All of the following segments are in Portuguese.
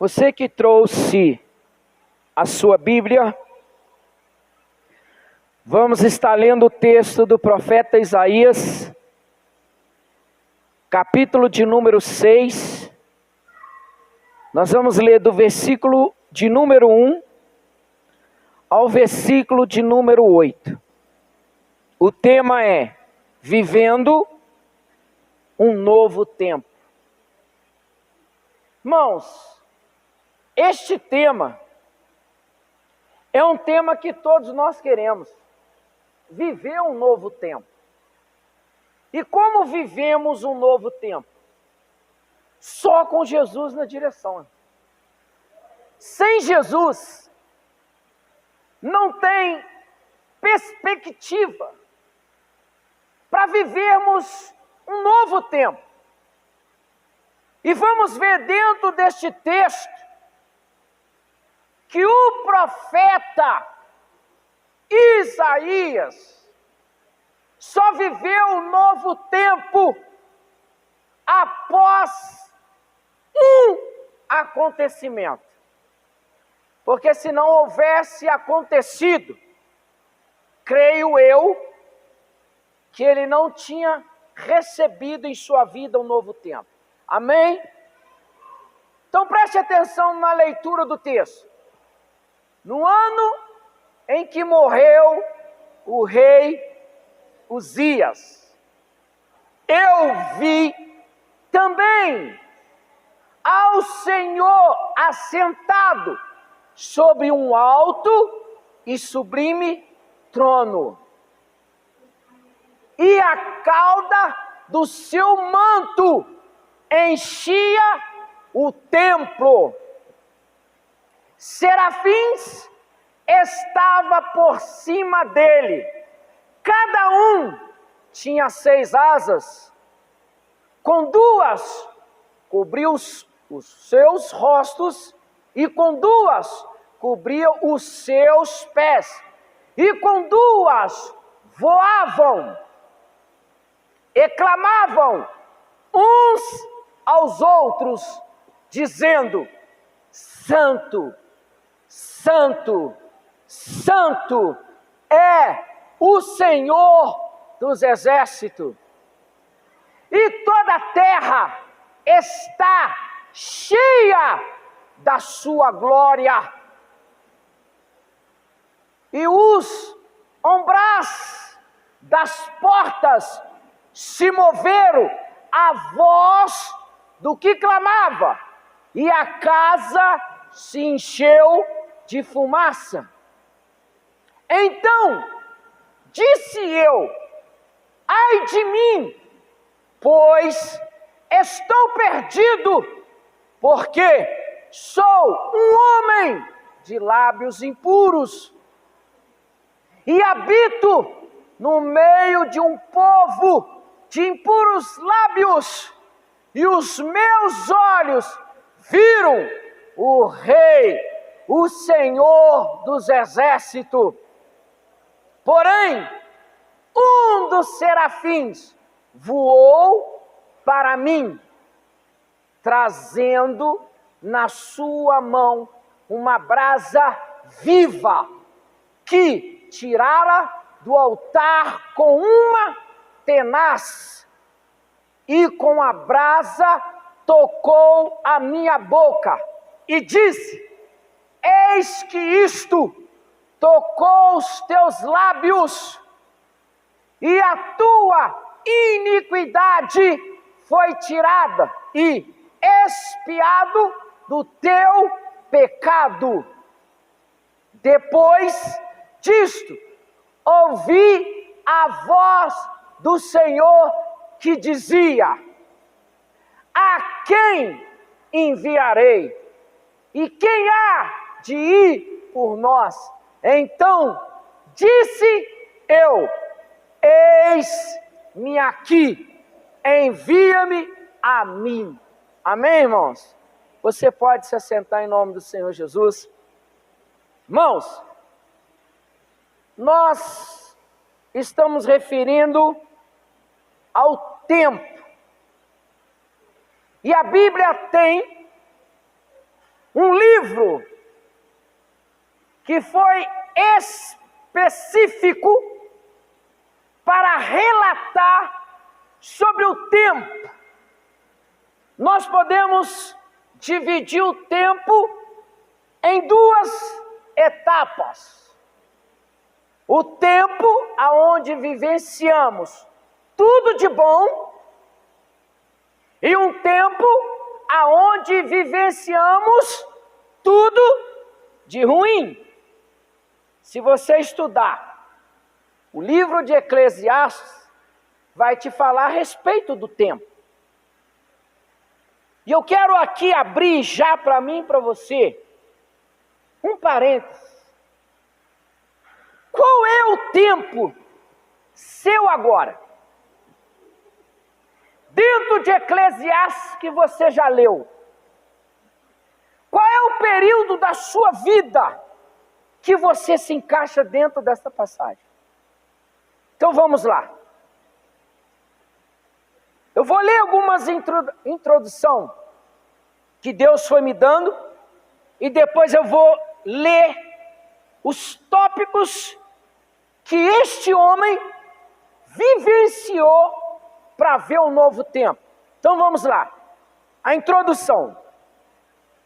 Você que trouxe a sua Bíblia, vamos estar lendo o texto do profeta Isaías, capítulo de número 6. Nós vamos ler do versículo de número 1 ao versículo de número 8. O tema é Vivendo um Novo Tempo. Irmãos, este tema é um tema que todos nós queremos. Viver um novo tempo. E como vivemos um novo tempo? Só com Jesus na direção. Sem Jesus, não tem perspectiva para vivermos um novo tempo. E vamos ver dentro deste texto que o profeta Isaías só viveu um novo tempo após um acontecimento. Porque se não houvesse acontecido, creio eu, que ele não tinha recebido em sua vida um novo tempo. Amém? Então preste atenção na leitura do texto. No ano em que morreu o rei Uzias, eu vi também ao Senhor assentado sobre um alto e sublime trono, e a cauda do seu manto enchia o templo. Serafins estava por cima dele, cada um tinha 6 asas, com 2 cobriu os seus rostos, e com 2 cobriu os seus pés, e com 2 voavam, e clamavam uns aos outros, dizendo: Santo, Santo, Santo é o Senhor dos exércitos, e toda a terra está cheia da sua glória. E os umbrais das portas se moveram à voz do que clamava, e a casa se encheu de fumaça. Então disse eu: ai de mim, pois estou perdido, porque sou um homem de lábios impuros, e habito no meio de um povo de impuros lábios, e os meus olhos viram o Rei, o Senhor dos exércitos. Porém, um dos serafins voou para mim, trazendo na sua mão uma brasa viva, que tirara do altar com uma tenaz, e com a brasa tocou a minha boca, e disse: eis que isto tocou os teus lábios, e a tua iniquidade foi tirada, e expiado do teu pecado. Depois disto, ouvi a voz do Senhor que dizia: a quem enviarei? E quem há de ir por nós? Então disse eu: eis-me aqui, envia-me a mim. Amém, irmãos? Você pode se assentar em nome do Senhor Jesus. Irmãos, nós estamos referindo ao tempo. E a Bíblia tem livro que foi específico para relatar sobre o tempo. Nós podemos dividir o tempo em duas etapas. O tempo aonde vivenciamos tudo de bom e um tempo aonde vivenciamos tudo de ruim. Se você estudar o livro de Eclesiastes, vai te falar a respeito do tempo. E eu quero aqui abrir já para mim e para você um parênteses. Qual é o tempo seu agora? Dentro de Eclesiastes que você já leu, qual é o período da sua vida que você se encaixa dentro dessa passagem? Então vamos lá. Eu vou ler algumas introdução que Deus foi me dando e depois eu vou ler os tópicos que este homem vivenciou para ver um novo tempo. Então vamos lá. A introdução.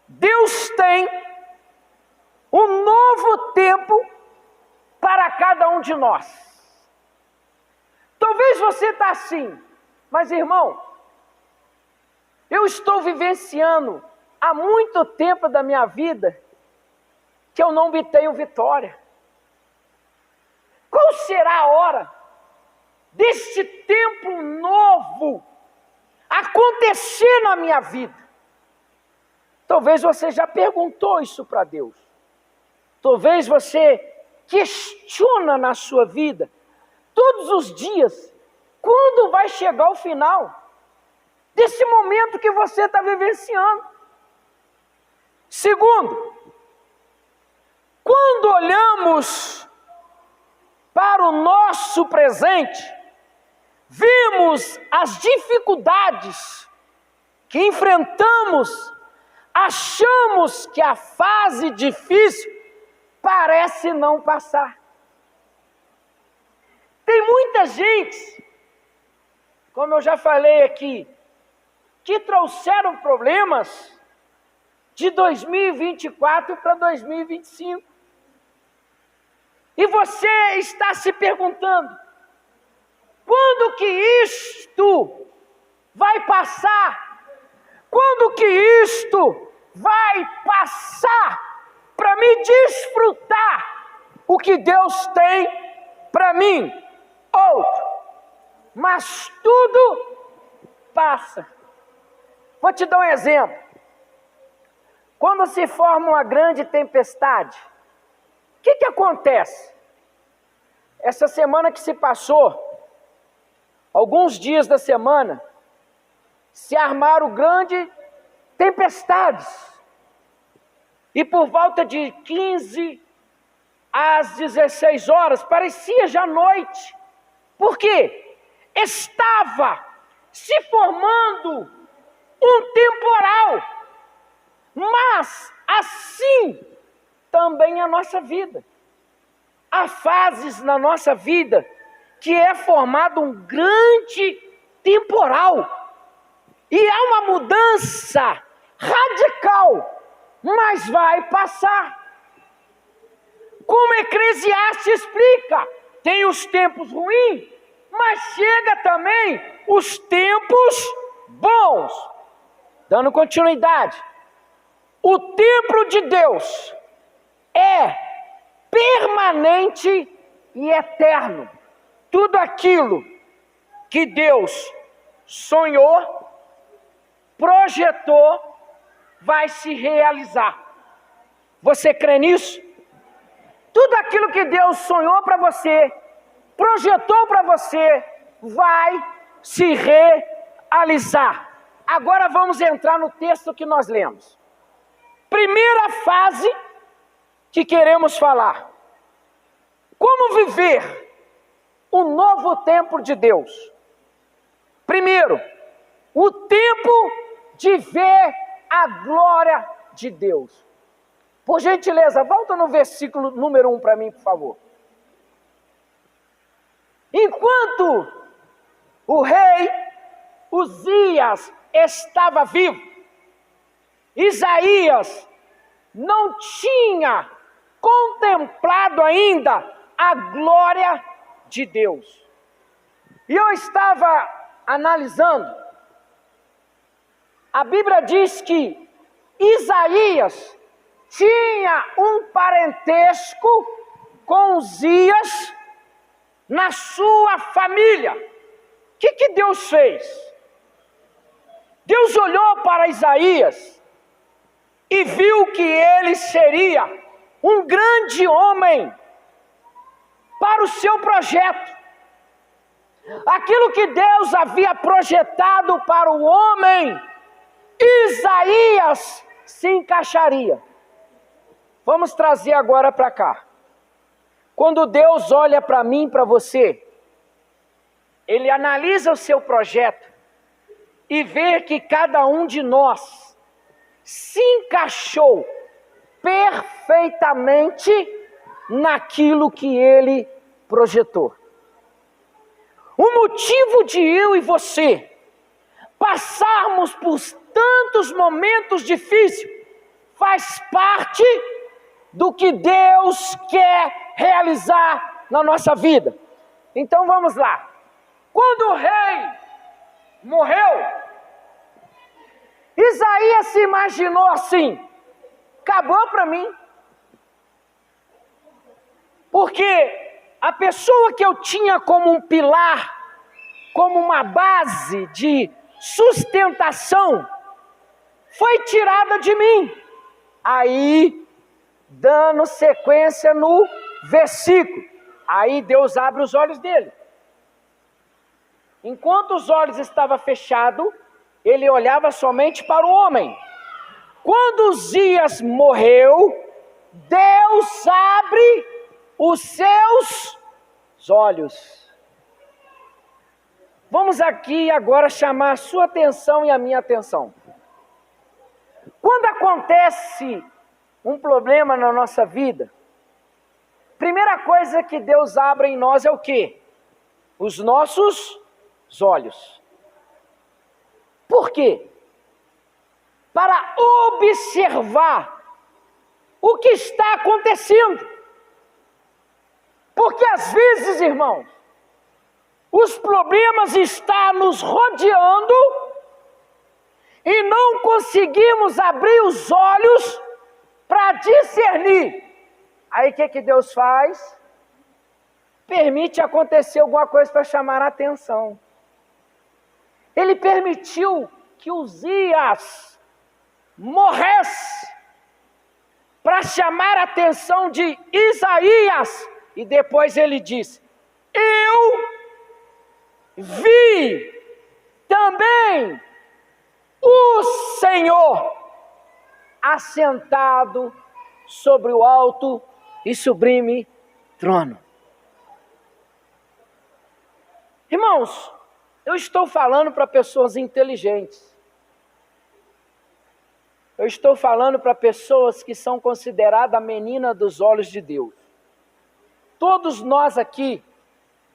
Deus tem um novo tempo para cada um de nós. Talvez você está assim, mas irmão, eu estou vivenciando há muito tempo da minha vida que eu não obtenho vitória. Qual será a hora deste tempo novo acontecer na minha vida? Talvez você já perguntou isso para Deus. Talvez você questiona na sua vida, todos os dias, quando vai chegar o final desse momento que você está vivenciando. Segundo, quando olhamos para o nosso presente, vemos as dificuldades que enfrentamos, achamos que a fase difícil parece não passar. Tem muita gente, como eu já falei aqui, que trouxeram problemas de 2024 para 2025. E você está se perguntando, quando que isto vai passar? Quando que isto vai passar para me desfrutar o que Deus tem para mim? Outro, mas tudo passa. Vou te dar um exemplo. Quando se forma uma grande tempestade, o que acontece? Essa semana que se passou, alguns dias da semana, se armaram grandes tempestades. E por volta de 15 às 16 horas, parecia já noite. Por quê? Estava se formando um temporal. Mas assim também a nossa vida. Há fases na nossa vida que é formado um grande temporal. E há uma mudança radical, mas vai passar. Como Eclesiastes explica, tem os tempos ruins, mas chega também os tempos bons. Dando continuidade, o templo de Deus é permanente e eterno. Tudo aquilo que Deus sonhou, projetou, vai se realizar. Você crê nisso? Tudo aquilo que Deus sonhou para você, projetou para você, vai se realizar. Agora vamos entrar no texto que nós lemos. Primeira fase que queremos falar. Como viver o novo tempo de Deus? Primeiro, o tempo de ver a glória de Deus. Por gentileza, volta no versículo número 1 para mim, por favor. Enquanto o rei Uzias estava vivo, Isaías não tinha contemplado ainda a glória de Deus. E eu estava analisando, a Bíblia diz que Isaías tinha um parentesco com Uzias na sua família. O que Deus fez? Deus olhou para Isaías e viu que ele seria um grande homem para o seu projeto. Aquilo que Deus havia projetado para o homem, Isaías se encaixaria. Vamos trazer agora para cá. Quando Deus olha para mim e para você, Ele analisa o seu projeto e vê que cada um de nós se encaixou perfeitamente naquilo que Ele projetou. O motivo de eu e você passarmos por tantos momentos difíceis faz parte do que Deus quer realizar na nossa vida. Então vamos lá. Quando o rei morreu, Isaías se imaginou assim: acabou para mim. Porque a pessoa que eu tinha como um pilar, como uma base de sustentação, foi tirada de mim. Aí, dando sequência no versículo, aí Deus abre os olhos dele. Enquanto os olhos estavam fechados, ele olhava somente para o homem. Quando Uzias morreu, Deus abre os seus olhos. Vamos aqui agora chamar a sua atenção e a minha atenção. Quando acontece um problema na nossa vida, primeira coisa que Deus abre em nós é o quê? Os nossos olhos. Por quê? Para observar o que está acontecendo. Porque às vezes, irmãos, os problemas estão nos rodeando e não conseguimos abrir os olhos para discernir. Aí o que Deus faz? Permite acontecer alguma coisa para chamar a atenção. Ele permitiu que Uzias morresse para chamar a atenção de Isaías. E depois ele disse: eu vi também o Senhor assentado sobre o alto e sublime trono. Irmãos, eu estou falando para pessoas inteligentes. Eu estou falando para pessoas que são consideradas a menina dos olhos de Deus. Todos nós aqui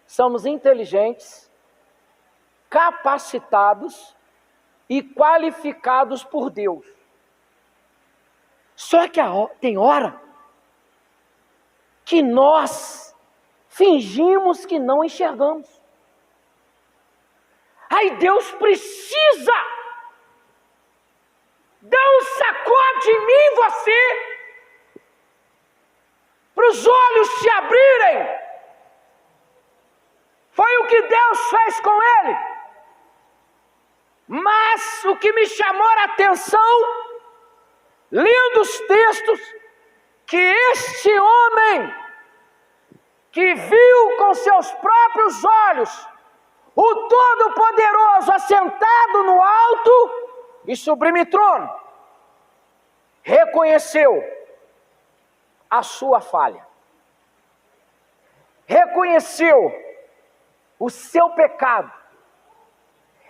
somos inteligentes, capacitados e qualificados por Deus. Só que tem hora que nós fingimos que não enxergamos. Aí Deus precisa dar um sacode em mim e você, para os olhos se abrirem. Foi o que Deus fez com ele. Mas o que me chamou a atenção, lendo os textos, que este homem, que viu com seus próprios olhos o Todo-Poderoso assentado no alto e sublime trono, reconheceu a sua falha, reconheceu o seu pecado,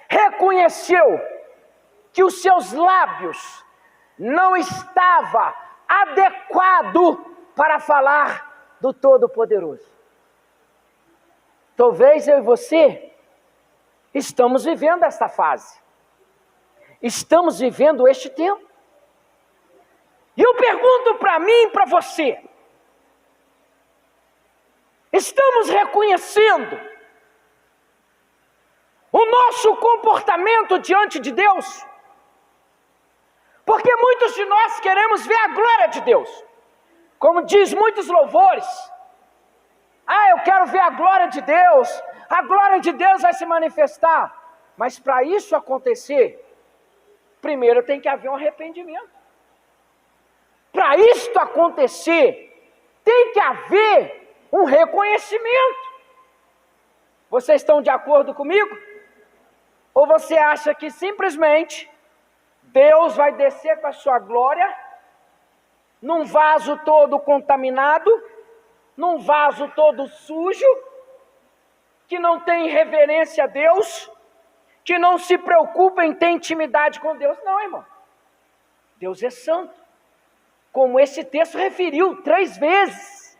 reconheceu que os seus lábios não estavam adequado para falar do Todo-Poderoso. Talvez eu e você estamos vivendo esta fase. Estamos vivendo este tempo. E eu pergunto para mim e para você: estamos reconhecendo o nosso comportamento diante de Deus? Porque muitos de nós queremos ver a glória de Deus. Como diz muitos louvores: eu quero ver a glória de Deus. A glória de Deus vai se manifestar. Mas para isso acontecer, primeiro tem que haver um arrependimento. Para isto acontecer, tem que haver um reconhecimento. Vocês estão de acordo comigo? Ou você acha que simplesmente Deus vai descer com a sua glória num vaso todo contaminado, num vaso todo sujo, que não tem reverência a Deus, que não se preocupa em ter intimidade com Deus? Não, irmão. Deus é santo, como esse texto referiu 3 vezes.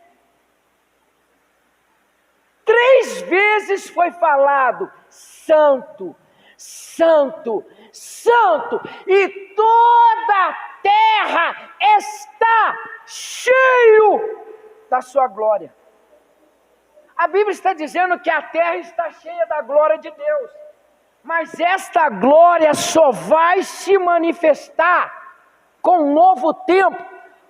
3 vezes foi falado: santo, santo, santo, e toda a terra está cheio da sua glória. A Bíblia está dizendo que a terra está cheia da glória de Deus, mas esta glória só vai se manifestar com um novo tempo,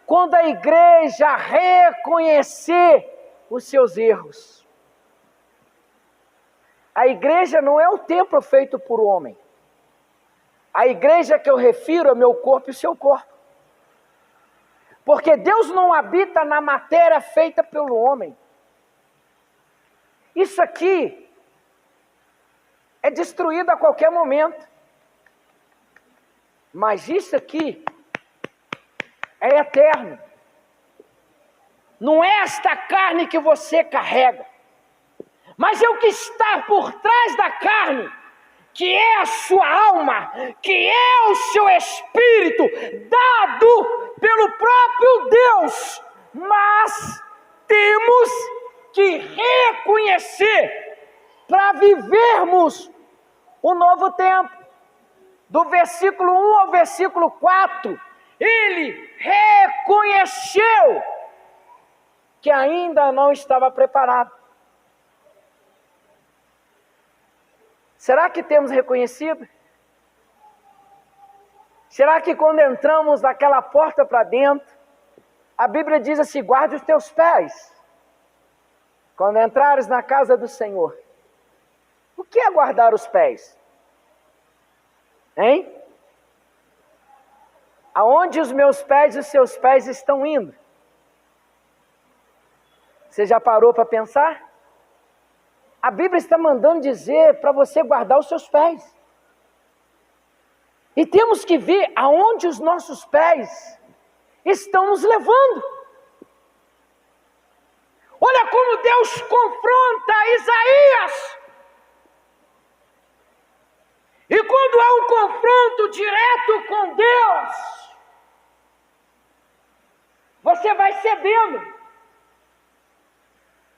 quando a igreja reconhecer os seus erros. A igreja não é o templo feito por homem. A igreja que eu refiro é meu corpo e o seu corpo. Porque Deus não habita na matéria feita pelo homem. Isso aqui é destruído a qualquer momento. Mas isso aqui é eterno. Não é esta carne que você carrega, mas é o que está por trás da carne, que é a sua alma, que é o seu espírito, dado pelo próprio Deus. Mas temos que reconhecer para vivermos o novo tempo. Do versículo 1 ao versículo 4, ele reconheceu que ainda não estava preparado. Será que temos reconhecido? Será que quando entramos naquela porta para dentro, a Bíblia diz assim: guarde os teus pés quando entrares na casa do Senhor? O que é guardar os pés? Hein? Aonde os meus pés e os seus pés estão indo? Você já parou para pensar? A Bíblia está mandando dizer para você guardar os seus pés. E temos que ver aonde os nossos pés estão nos levando. Olha como Deus confronta Isaías. E quando há um confronto direto com Deus, você vai cedendo.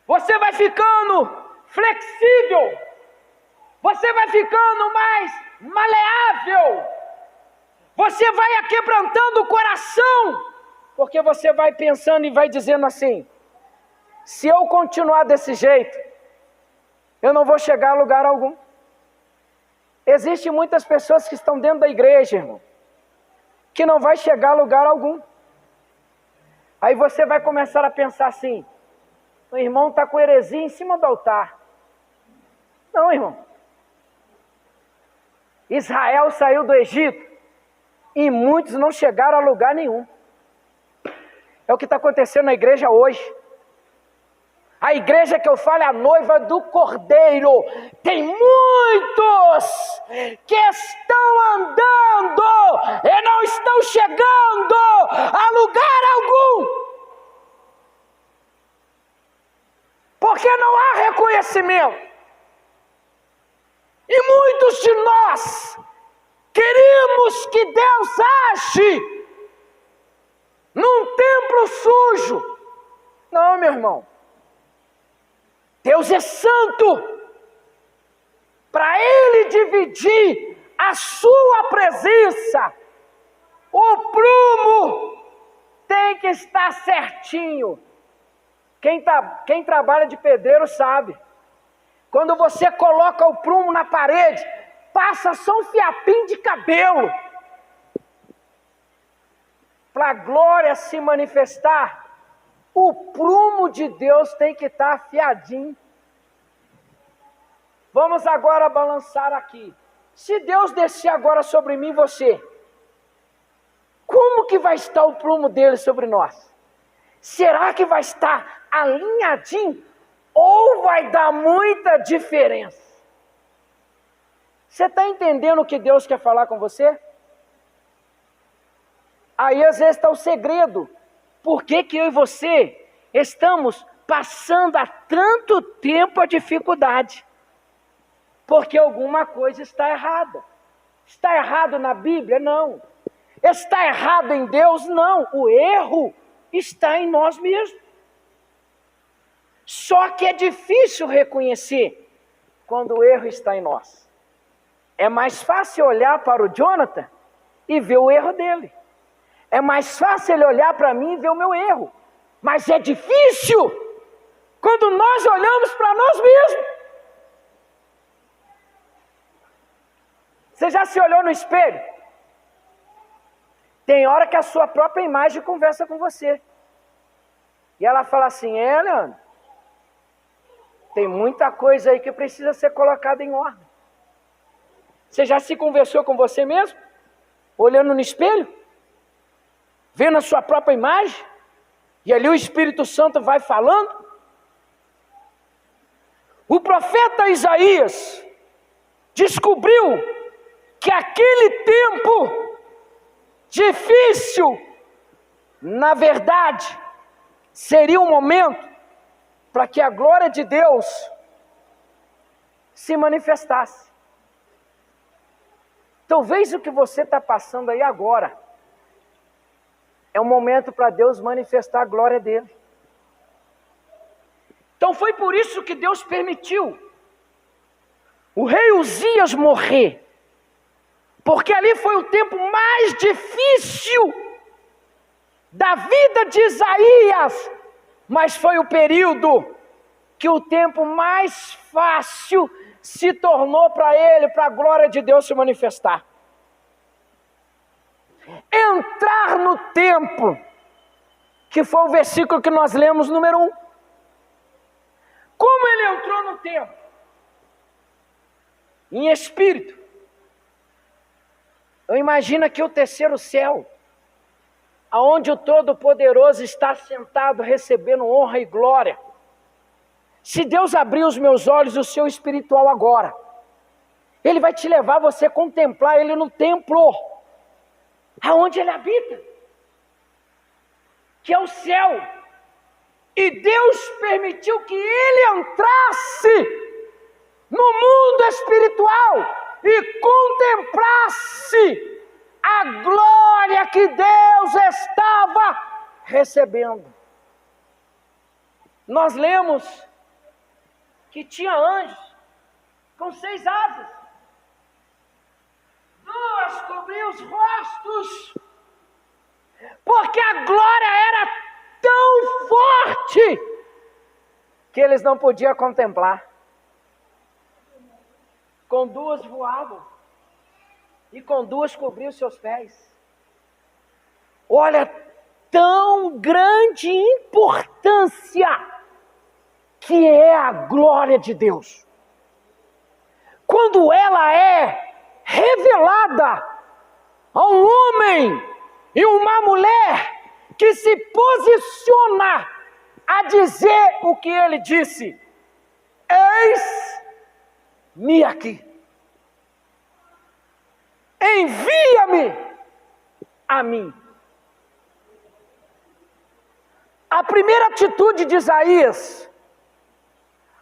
Você vai ficando flexível. Você vai ficando mais maleável. Você vai aquebrantando o coração. Porque você vai pensando e vai dizendo assim: se eu continuar desse jeito, eu não vou chegar a lugar algum. Existem muitas pessoas que estão dentro da igreja, irmão, que não vai chegar a lugar algum. Aí você vai começar a pensar assim: o irmão está com heresia em cima do altar. Não, irmão. Israel saiu do Egito e muitos não chegaram a lugar nenhum. É o que está acontecendo na igreja hoje. A igreja que eu falo é a noiva do Cordeiro. Tem muitos que estão andando e não estão chegando a lugar algum. Porque não há reconhecimento. E muitos de nós queremos que Deus age num cabelo sujo. Não, meu irmão. Deus é santo. Para Ele dividir a sua presença, o prumo tem que estar certinho. Quem trabalha de pedreiro sabe. Quando você coloca o prumo na parede, passa só um fiapinho de cabelo. Para a glória se manifestar, o prumo de Deus tem que estar afiadinho. Vamos agora balançar aqui. Se Deus descer agora sobre mim e você, como que vai estar o prumo dele sobre nós? Será que vai estar alinhadinho ou vai dar muita diferença? Você está entendendo o que Deus quer falar com você? Aí às vezes está o segredo. Por que eu e você estamos passando há tanto tempo a dificuldade? Porque alguma coisa está errada. Está errado na Bíblia? Não. Está errado em Deus? Não. O erro está em nós mesmos. Só que é difícil reconhecer quando o erro está em nós. É mais fácil olhar para o Jonathan e ver o erro dele. É mais fácil ele olhar para mim e ver o meu erro. Mas é difícil quando nós olhamos para nós mesmos. Você já se olhou no espelho? Tem hora que a sua própria imagem conversa com você. E ela fala assim, Leandro, tem muita coisa aí que precisa ser colocada em ordem. Você já se conversou com você mesmo? Olhando no espelho? Vendo a sua própria imagem? E ali o Espírito Santo vai falando? O profeta Isaías descobriu que aquele tempo difícil, na verdade, seria um momento para que a glória de Deus se manifestasse. Talvez o que você está passando aí agora é um momento para Deus manifestar a glória dele. Então foi por isso que Deus permitiu o rei Uzias morrer. Porque ali foi o tempo mais difícil da vida de Isaías. Mas foi o período que o tempo mais fácil se tornou para ele, para a glória de Deus se manifestar. Entrar no templo, que foi o versículo que nós lemos, número 1. Como ele entrou no templo? Em espírito. Eu imagino aqui o terceiro céu, aonde o Todo-Poderoso está sentado recebendo honra e glória. Se Deus abrir os meus olhos, o seu espiritual agora, Ele vai te levar a você contemplar Ele no templo, aonde Ele habita, que é o céu. E Deus permitiu que Ele entrasse no mundo espiritual e contemplasse a glória que Deus estava recebendo. Nós lemos que tinha anjos com 6 asas, 2 cobriam os rostos, porque a glória era tão forte que eles não podiam contemplar. Com 2 voavam e com 2 cobriam seus pés. Olha, tão grande importância que é a glória de Deus. Quando ela é revelada a um homem e uma mulher que se posiciona a dizer o que ele disse: eis-me aqui, envia-me a mim. A primeira atitude de Isaías,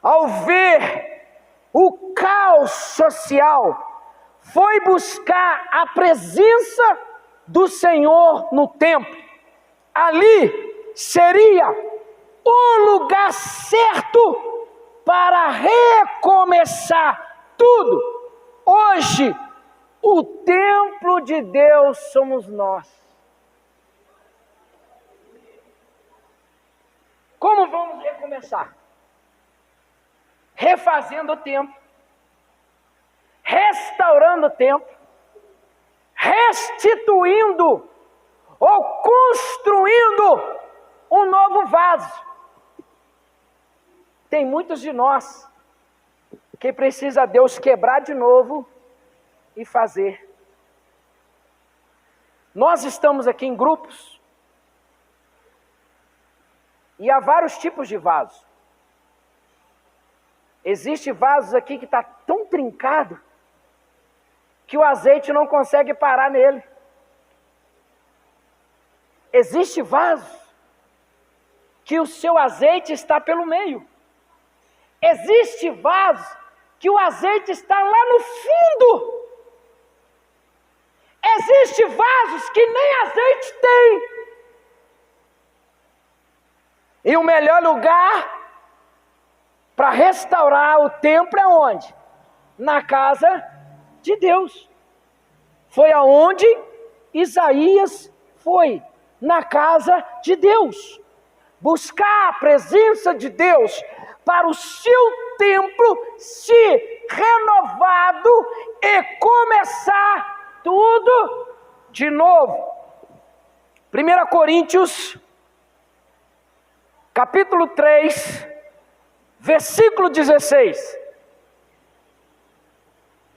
ao ver o caos social, foi buscar a presença do Senhor no templo. Ali seria o lugar certo para recomeçar tudo. Hoje, o templo de Deus somos nós. Como vamos recomeçar? Refazendo o templo, restaurando o templo, restituindo ou construindo um novo vaso. Tem muitos de nós que precisa Deus quebrar de novo e fazer. Nós estamos aqui em grupos e há vários tipos de vasos. Existe vasos aqui que está tão trincado que o azeite não consegue parar nele. Existe vasos que o seu azeite está pelo meio. Existe vasos que o azeite está lá no fundo. Existe vasos que nem azeite tem. E o melhor lugar para restaurar o templo é onde? Na casa de Deus. Foi aonde Isaías foi, na casa de Deus. Buscar a presença de Deus para o seu templo se renovado e começar tudo de novo. 1 Coríntios, capítulo 3, versículo 16.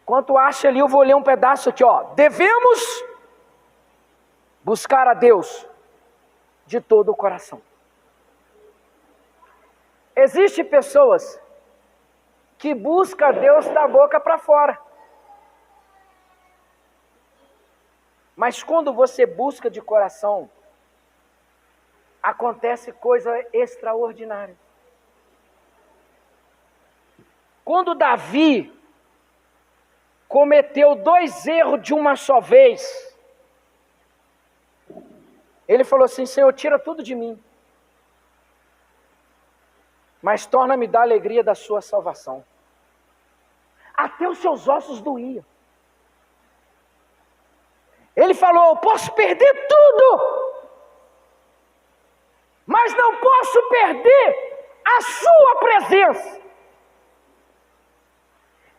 Enquanto acha ali, eu vou ler um pedaço aqui, ó. Devemos buscar a Deus de todo o coração. Existem pessoas que buscam a Deus da boca para fora. Mas quando você busca de coração, acontece coisa extraordinária. Quando Davi cometeu 2 erros de uma só vez, ele falou assim: Senhor, tira tudo de mim, mas torna-me da alegria da sua salvação. Até os seus ossos doíam. Ele falou: eu posso perder tudo, mas não posso perder a sua presença.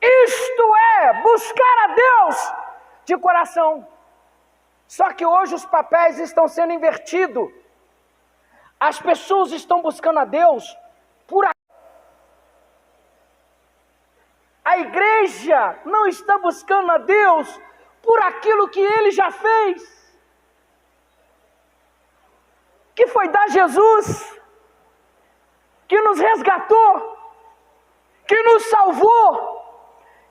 Isto é, buscar a Deus de coração. Só que hoje os papéis estão sendo invertidos. As pessoas estão buscando a Deus por a igreja não está buscando a Deus por aquilo que Ele já fez, que foi dar Jesus, que nos resgatou, que nos salvou,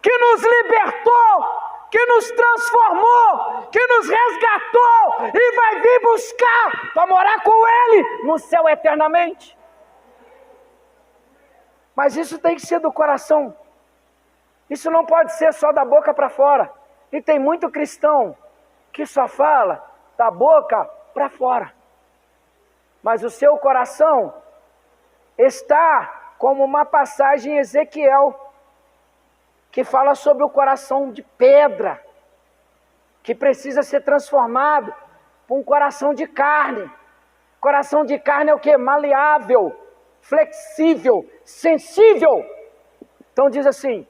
que nos libertou, que nos transformou, que nos resgatou e vai vir buscar para morar com Ele no céu eternamente. Mas isso tem que ser do coração. Isso não pode ser só da boca para fora. E tem muito cristão que só fala da boca para fora. Mas o seu coração está como uma passagem em Ezequiel, que fala sobre o coração de pedra, que precisa ser transformado por um coração de carne. Coração de carne é o quê? Maleável, flexível, sensível. Então diz assim: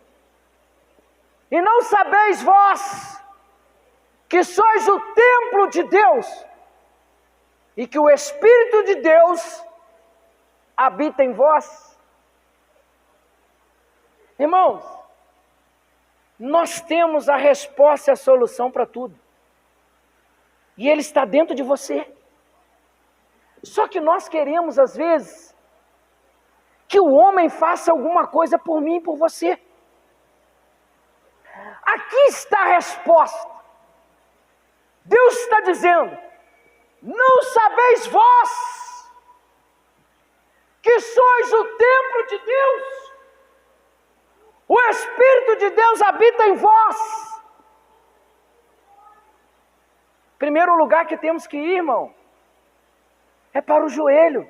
e não sabeis vós que sois o templo de Deus e que o Espírito de Deus habita em vós? Irmãos, nós temos a resposta e a solução para tudo. E Ele está dentro de você. Só que nós queremos, às vezes, que o homem faça alguma coisa por mim e por você. Aqui está a resposta. Deus está dizendo: não sabeis vós que sois o templo de Deus? O Espírito de Deus habita em vós. Primeiro lugar que temos que ir, irmão, é para o joelho.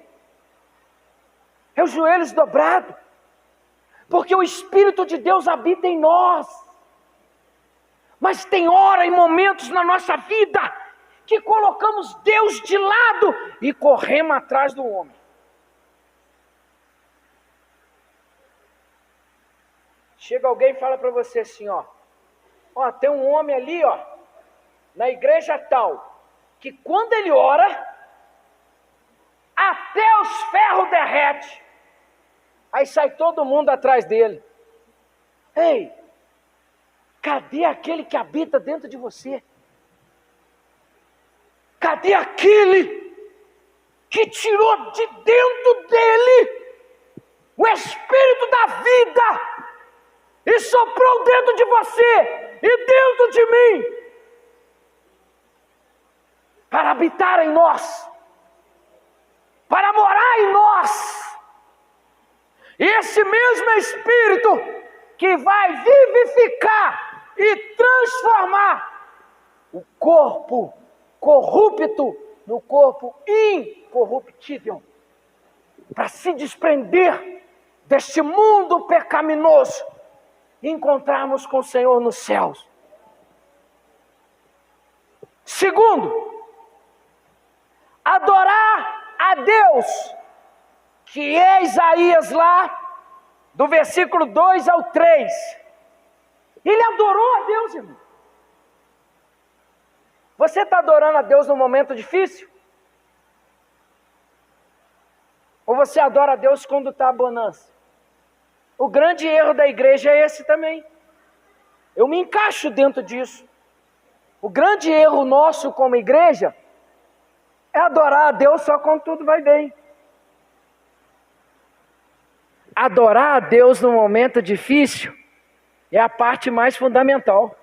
É os joelhos dobrados. Porque o Espírito de Deus habita em nós. Mas tem hora e momentos na nossa vida que colocamos Deus de lado e corremos atrás do homem. Chega alguém e fala para você assim, ó, tem um homem ali, na igreja tal, que quando ele ora, até os ferros derrete. Aí sai todo mundo atrás dele. Ei, cadê aquele que habita dentro de você? Cadê aquele que tirou de dentro dele o Espírito da vida e soprou dentro de você e dentro de mim para habitar em nós, para morar em nós? E esse mesmo Espírito que vai vivificar e transformar o corpo corrupto no corpo incorruptível, para se desprender deste mundo pecaminoso e encontrarmos com o Senhor nos céus. Segundo, adorar a Deus, que é Isaías lá, do versículo 2 ao 3. Ele adorou a Deus, irmão. Você está adorando a Deus num momento difícil? Ou você adora a Deus quando está a bonança? O grande erro da igreja é esse também. Eu me encaixo dentro disso. O grande erro nosso como igreja é adorar a Deus só quando tudo vai bem. Adorar a Deus no momento difícil é a parte mais fundamental.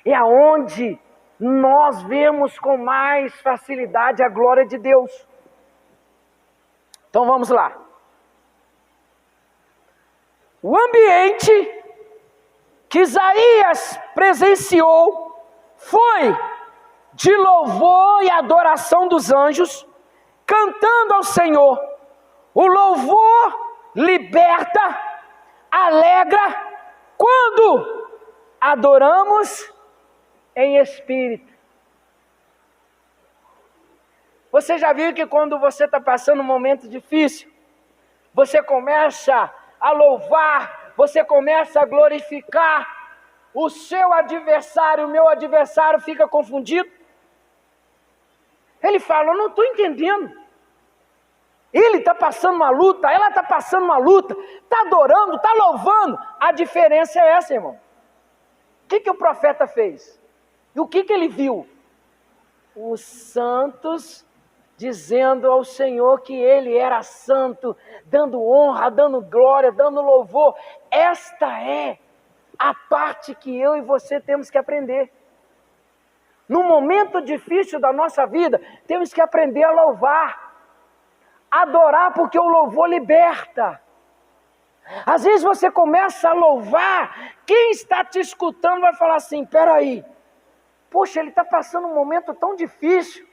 É aonde nós vemos com mais facilidade a glória de Deus. Então vamos lá. O ambiente que Isaías presenciou foi de louvor e adoração dos anjos, cantando ao Senhor. O louvor liberta, alegra, quando adoramos em espírito. Você já viu que quando você está passando um momento difícil, você começa a louvar, você começa a glorificar, o seu adversário, o meu adversário fica confundido? Ele fala, eu não estou entendendo. Ele está passando uma luta, ela está passando uma luta, está adorando, está louvando. A diferença é essa, irmão. O que o profeta fez? E o que ele viu? Os santos dizendo ao Senhor que Ele era santo, dando honra, dando glória, dando louvor. Esta é a parte que eu e você temos que aprender. No momento difícil da nossa vida, temos que aprender a louvar, adorar, porque o louvor liberta. Às vezes você começa a louvar, quem está te escutando vai falar assim, peraí, poxa, ele está passando um momento tão difícil,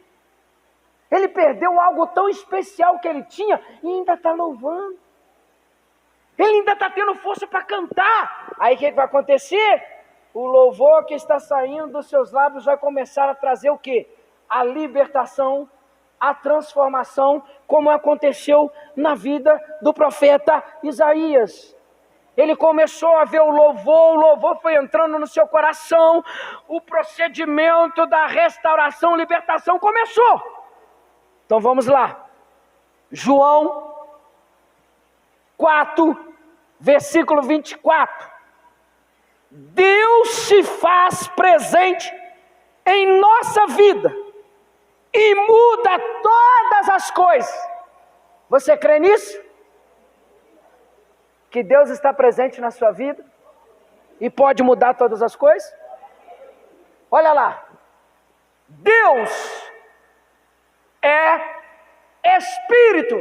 ele perdeu algo tão especial que ele tinha e ainda está louvando, ele ainda está tendo força para cantar. Aí o que vai acontecer? O louvor que está saindo dos seus lábios vai começar a trazer o quê? A libertação, a transformação, como aconteceu na vida do profeta Isaías. Ele começou a ver o louvor foi entrando no seu coração, o procedimento da restauração, libertação começou. Então vamos lá, João 4, versículo 24. Deus se faz presente em nossa vida e muda todas as coisas. Você crê nisso? Que Deus está presente na sua vida e pode mudar todas as coisas? Olha lá, Deus é Espírito,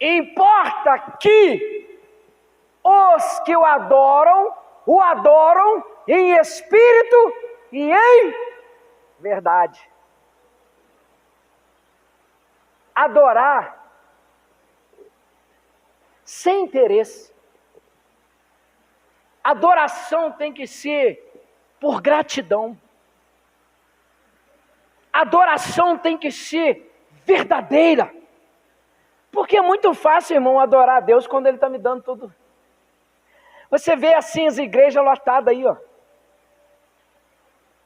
importa que os que o adoram em espírito e em verdade. adorar sem interesse. Adoração tem que ser por gratidão. Adoração tem que ser verdadeira. Porque é muito fácil, irmão, adorar a Deus quando Ele está me dando tudo. Você vê assim as igrejas lotadas aí, ó.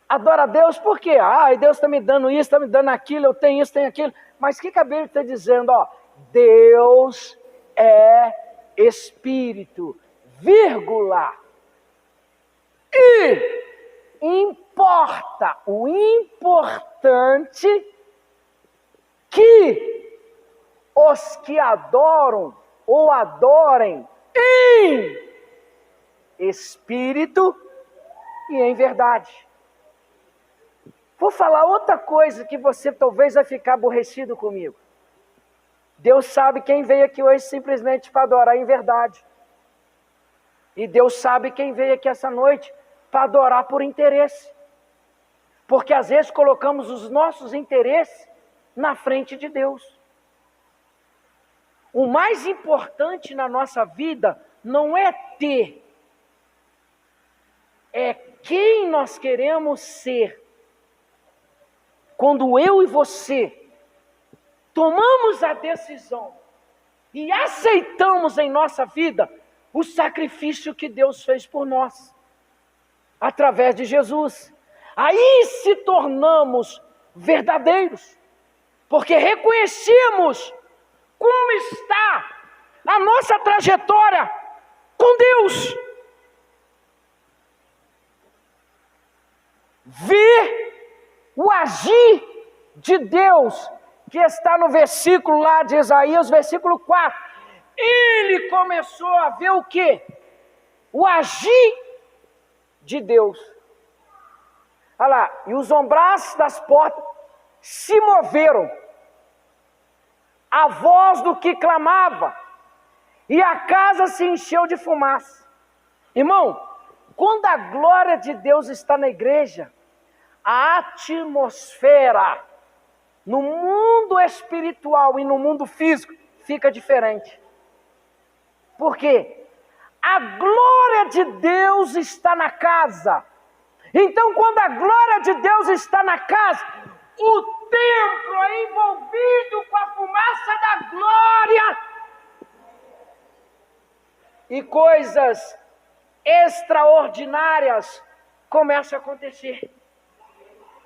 Adora a Deus por quê? Deus está me dando isso, está me dando aquilo, eu tenho isso, tenho aquilo. Mas o que a Bíblia está dizendo? Ó, Deus é Espírito, vírgula. E importa, o importante que os que adoram ou adorem em espírito e em verdade. Vou falar outra coisa que você talvez vai ficar aborrecido comigo. Deus sabe quem veio aqui hoje simplesmente para adorar em verdade. E Deus sabe quem veio aqui essa noite para adorar por interesse. Porque às vezes colocamos os nossos interesses na frente de Deus. O mais importante na nossa vida não é ter, é quem nós queremos ser. Quando eu e você tomamos a decisão e aceitamos em nossa vida o sacrifício que Deus fez por nós, através de Jesus, aí se tornamos verdadeiros, porque reconhecemos como está a nossa trajetória com Deus. Ver o agir de Deus, que está no versículo lá de Isaías, versículo 4. Ele começou a ver o quê? O agir de Deus. Olha lá, e os ombraços das portas se moveram, a voz do que clamava, e a casa se encheu de fumaça. Irmão, quando a glória de Deus está na igreja, a atmosfera no mundo espiritual e no mundo físico fica diferente. Por quê? A glória de Deus está na casa. Então, quando a glória de Deus está na casa, o templo é envolvido com a fumaça da glória. E coisas extraordinárias começam a acontecer.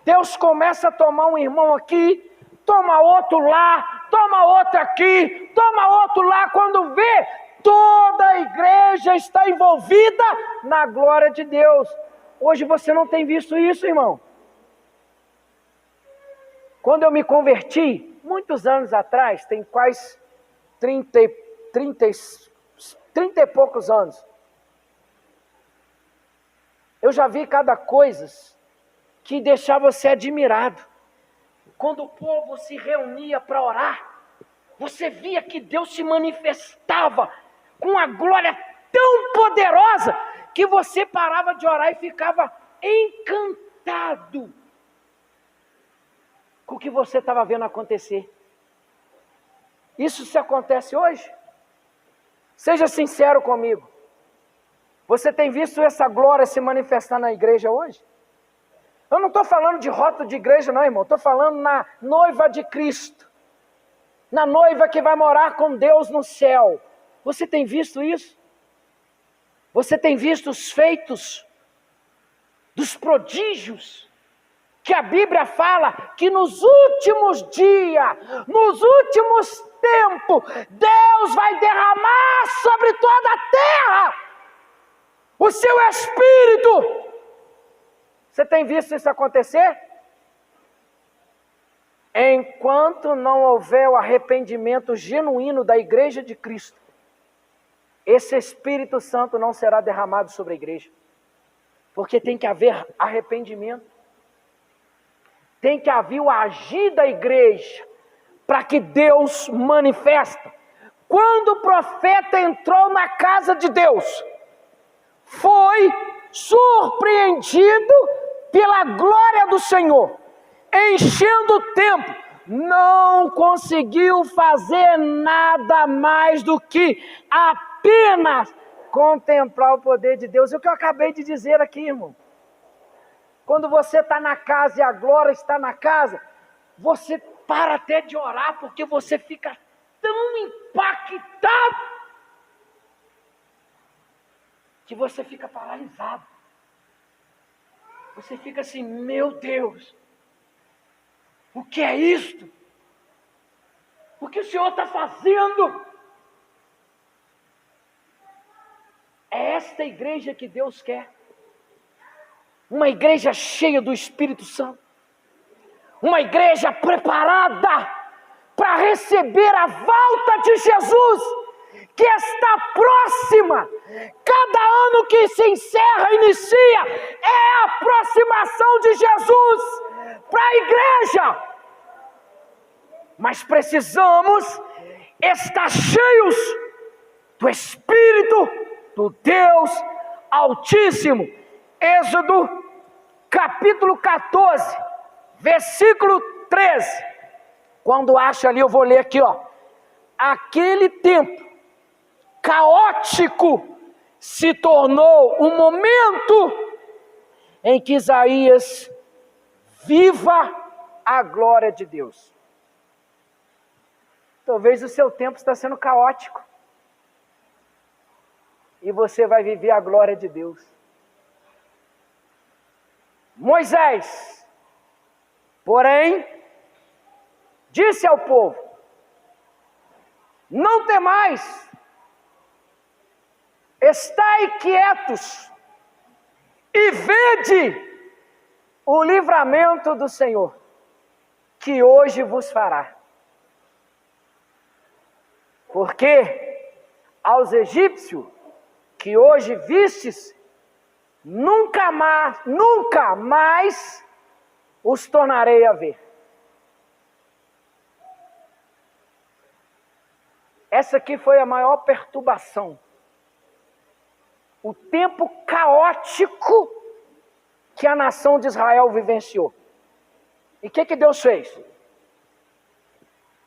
Deus começa a tomar um irmão aqui, toma outro lá, toma outro aqui, toma outro lá. Quando vê, toda a igreja está envolvida na glória de Deus. Hoje você não tem visto isso, irmão? Quando eu me converti, muitos anos atrás, tem quase 30 e poucos anos, eu já vi cada coisa que deixava você admirado. Quando o povo se reunia para orar, você via que Deus se manifestava com uma glória tão poderosa que você parava de orar e ficava encantado com o que você estava vendo acontecer. Isso se acontece hoje? Seja sincero comigo. Você tem visto essa glória se manifestar na igreja hoje? Eu não estou falando de rótulo de igreja não, irmão. Estou falando na noiva de Cristo. Na noiva que vai morar com Deus no céu. Você tem visto isso? Você tem visto os feitos dos prodígios que a Bíblia fala que nos últimos dias, nos últimos tempos, Deus vai derramar sobre toda a terra o seu Espírito. Você tem visto isso acontecer? Enquanto não houver o arrependimento genuíno da igreja de Cristo, esse Espírito Santo não será derramado sobre a igreja. Porque tem que haver arrependimento. Tem que haver o agir da igreja para que Deus manifeste. Quando o profeta entrou na casa de Deus, foi surpreendido pela glória do Senhor, enchendo o templo. não conseguiu fazer nada mais do que apenas contemplar o poder de Deus. É o que eu acabei de dizer aqui, irmão. Quando você está na casa e a glória está na casa, você para até de orar, porque você fica tão impactado que você fica paralisado. Você fica assim, meu Deus, o que é isto? O que o Senhor está fazendo? É esta igreja que Deus quer. Uma igreja cheia do Espírito Santo. Uma igreja preparada para receber a volta de Jesus, que está próxima. Cada ano que se encerra, inicia, é a aproximação de Jesus para a igreja. Mas precisamos estar cheios do Espírito do Deus Altíssimo. Êxodo capítulo 14, versículo 13. Quando acha ali, eu vou ler aqui, ó. Aquele tempo caótico se tornou um momento em que Isaías viva a glória de Deus. Talvez o seu tempo está sendo caótico e você vai viver a glória de Deus. Moisés, porém, disse ao povo: não temais, estai quietos e vede o livramento do Senhor, que hoje vos fará. Porque aos egípcios que hoje vistes, nunca mais os tornarei a ver. Essa aqui foi a maior perturbação. O tempo caótico que a nação de Israel vivenciou. E o que Deus fez?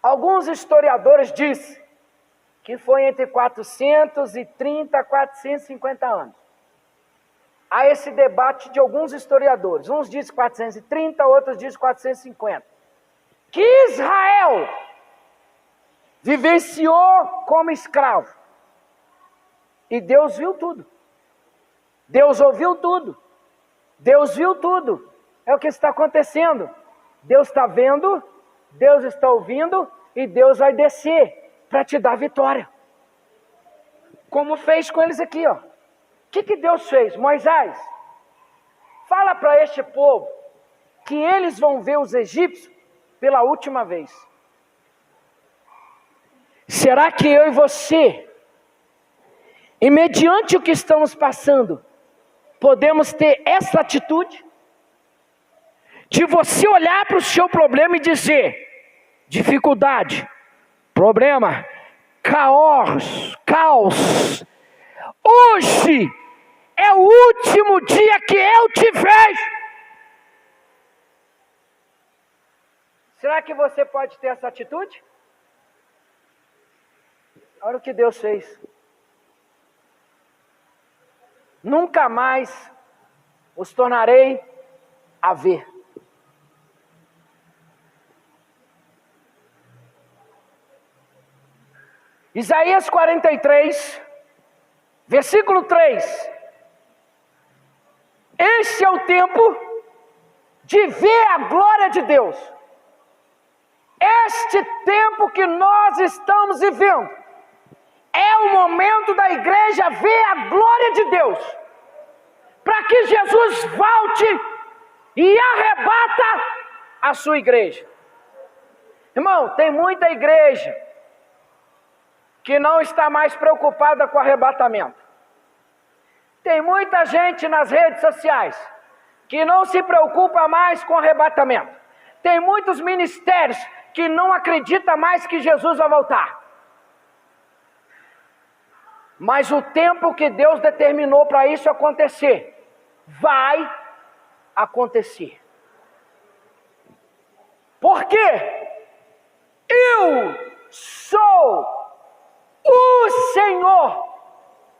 Alguns historiadores dizem que foi entre 430 a 450 anos. Há esse debate de alguns historiadores. Uns dizem 430, outros dizem 450. Que Israel vivenciou como escravo. E Deus viu tudo. Deus ouviu tudo. Deus viu tudo. É o que está acontecendo. Deus está vendo, Deus está ouvindo e Deus vai descer para te dar vitória. Como fez com eles aqui, ó. O que Deus fez? Moisés, fala para este povo que eles vão ver os egípcios pela última vez. Será que eu e você, e mediante o que estamos passando, podemos ter essa atitude? De você olhar para o seu problema e dizer: dificuldade, problema, caos. Hoje é o último dia que eu te vejo. Será que você pode ter essa atitude? Olha o que Deus fez. Nunca mais os tornarei a ver. Isaías 43, versículo 3. Este é o tempo de ver a glória de Deus. Este tempo que nós estamos vivendo é o momento da igreja ver a glória de Deus, para que Jesus volte e arrebata a sua igreja. Irmão, tem muita igreja que não está mais preocupada com o arrebatamento. Tem muita gente nas redes sociais que não se preocupa mais com o arrebatamento. Tem muitos ministérios que não acreditam mais que Jesus vai voltar. Mas o tempo que Deus determinou para isso acontecer, vai acontecer. Por quê?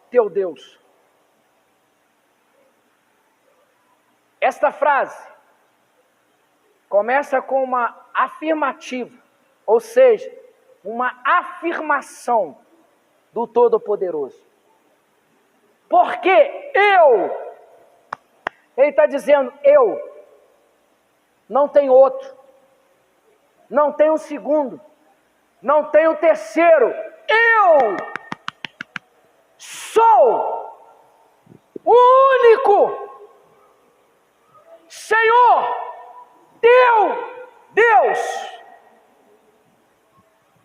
teu Deus. Esta frase começa com uma afirmativa, ou seja, uma afirmação do Todo-Poderoso. Porque ele está dizendo, eu, não tem outro, não tem um segundo, não tem um terceiro, eu sou o único Senhor, teu Deus.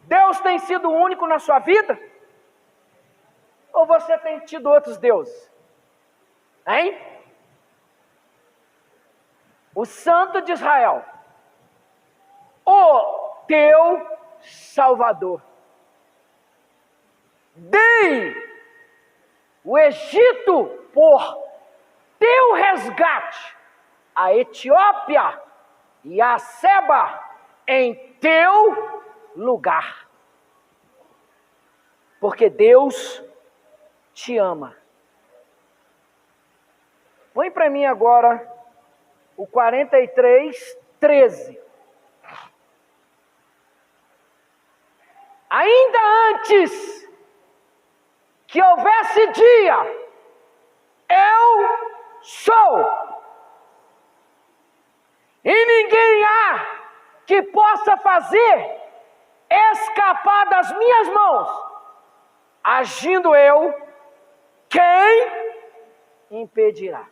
Deus tem sido o único na sua vida? Ou você tem tido outros deuses? Hein? O Santo de Israel, o teu Salvador. Dei o Egito por teu resgate, a Etiópia e a Seba em teu lugar. Porque Deus te ama. Põe para mim agora o 43:13. Ainda antes que houvesse dia, eu sou. E ninguém há que possa fazer escapar das minhas mãos. Agindo eu, quem impedirá?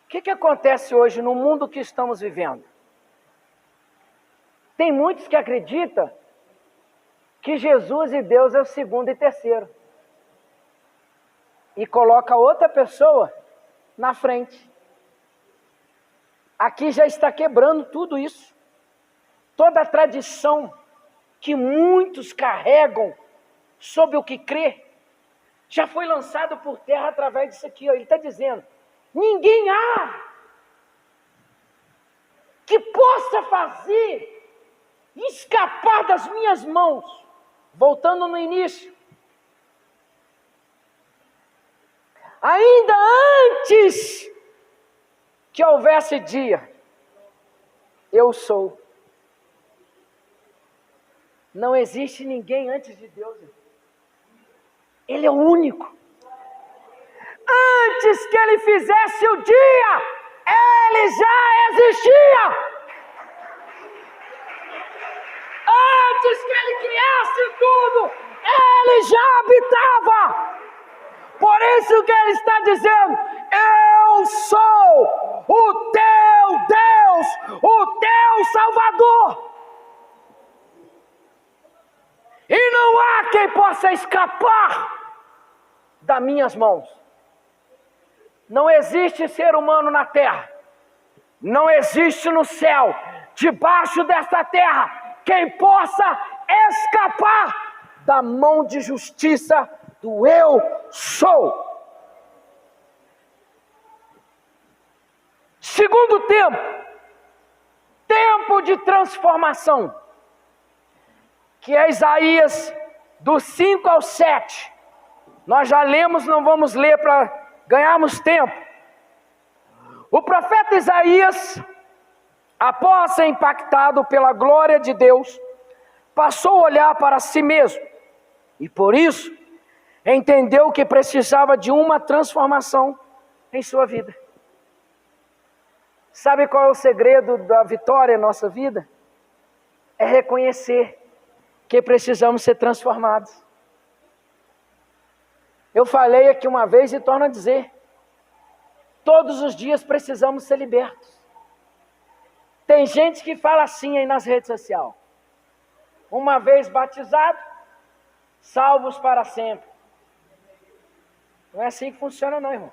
O que acontece hoje no mundo que estamos vivendo? Tem muitos que acreditam que Jesus e Deus é o segundo e terceiro. E coloca outra pessoa na frente. Aqui já está quebrando tudo isso. Toda a tradição que muitos carregam sobre o que crê, já foi lançado por terra através disso aqui. Ele está dizendo, ninguém há que possa fazer escapar das minhas mãos. Voltando no início. Ainda antes que houvesse dia, eu sou. Não existe ninguém antes de Deus. Ele é o único. Antes que ele fizesse o dia, ele já existia. Antes que ele criasse tudo, ele já habitava. Por isso que ele está dizendo, eu sou o teu Deus, o teu Salvador. E não há quem possa escapar das minhas mãos. Não existe ser humano na terra, não existe no céu, debaixo desta terra, quem possa escapar da mão de justiça do eu sou. Segundo tempo, tempo de transformação, que é Isaías do 5 ao 7. Nós já lemos, não vamos ler para ganharmos tempo. O profeta Isaías, após ser impactado pela glória de Deus, passou a olhar para si mesmo e por isso entendeu que precisava de uma transformação em sua vida. Sabe qual é o segredo da vitória em nossa vida? É reconhecer que precisamos ser transformados. Eu falei aqui uma vez e torno a dizer, todos os dias precisamos ser libertos. Tem gente que fala assim aí nas redes sociais, uma vez batizado, salvos para sempre. Não é assim que funciona não, irmão.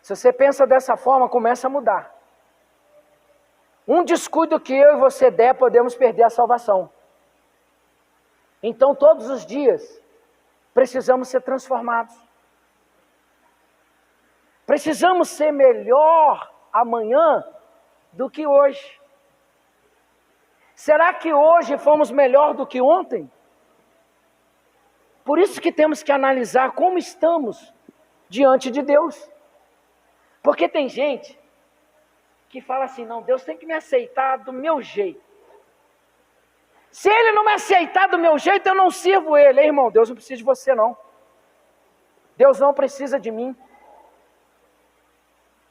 Se você pensa dessa forma, começa a mudar. Um descuido que eu e você der, podemos perder a salvação. Então, todos os dias, precisamos ser transformados. Precisamos ser melhor amanhã do que hoje. Será que hoje fomos melhor do que ontem? Por isso que temos que analisar como estamos diante de Deus. Porque tem gente que fala assim, não, Deus tem que me aceitar do meu jeito. Se Ele não me aceitar do meu jeito, eu não sirvo Ele. Ei, irmão, Deus não precisa de você não. Deus não precisa de mim.